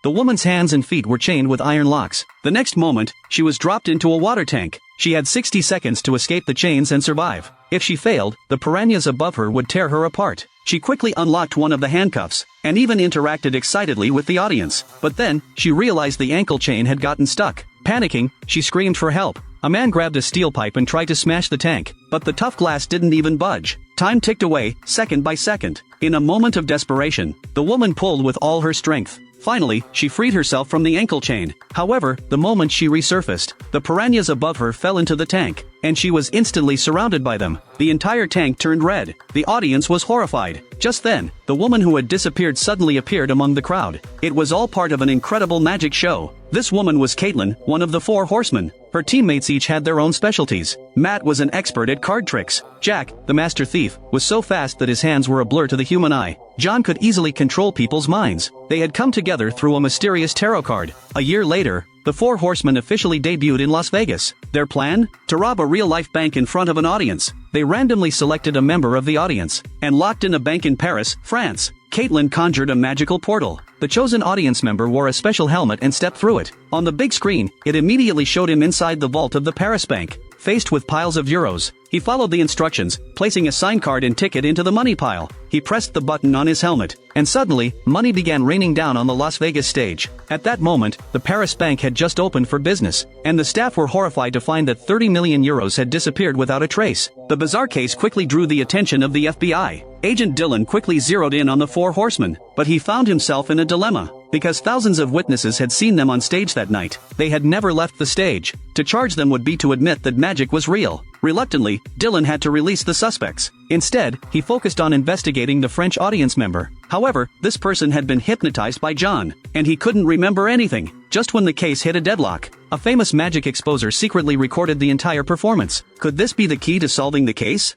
The woman's hands and feet were chained with iron locks. The next moment, she was dropped into a water tank. She had 60 seconds to escape the chains and survive. If she failed, the piranhas above her would tear her apart. She quickly unlocked one of the handcuffs, and even interacted excitedly with the audience. But then, she realized the ankle chain had gotten stuck. Panicking, she screamed for help. A man grabbed a steel pipe and tried to smash the tank, but the tough glass didn't even budge. Time ticked away, second by second. In a moment of desperation, the woman pulled with all her strength. Finally, she freed herself from the ankle chain. However, the moment she resurfaced, the piranhas above her fell into the tank, and she was instantly surrounded by them. The entire tank turned red. The audience was horrified. Just then, the woman who had disappeared suddenly appeared among the crowd. It was all part of an incredible magic show. This woman was Caitlin, one of the 4 horsemen. Her teammates each had their own specialties. Matt was an expert at card tricks. Jack, the master thief, was so fast that his hands were a blur to the human eye. John could easily control people's minds. They had come together through a mysterious tarot card. A year later, the 4 horsemen officially debuted in Las Vegas. Their plan? To rob a real-life bank in front of an audience. They randomly selected a member of the audience, and locked in a bank in Paris, France. Caitlin conjured a magical portal. The chosen audience member wore a special helmet and stepped through it. On the big screen, it immediately showed him inside the vault of the Paris bank, faced with piles of euros. He followed the instructions, placing a sign card and ticket into the money pile. He pressed the button on his helmet, and suddenly, money began raining down on the Las Vegas stage. At that moment, the Paris bank had just opened for business, and the staff were horrified to find that 30 million euros had disappeared without a trace. The bizarre case quickly drew the attention of the FBI. Agent Dylan quickly zeroed in on the 4 horsemen, but he found himself in a dilemma. Because thousands of witnesses had seen them on stage that night, they had never left the stage. To charge them would be to admit that magic was real. Reluctantly, Dylan had to release the suspects. Instead, he focused on investigating the French audience member. However, this person had been hypnotized by John, and he couldn't remember anything. Just when the case hit a deadlock, a famous magic exposer secretly recorded the entire performance. Could this be the key to solving the case?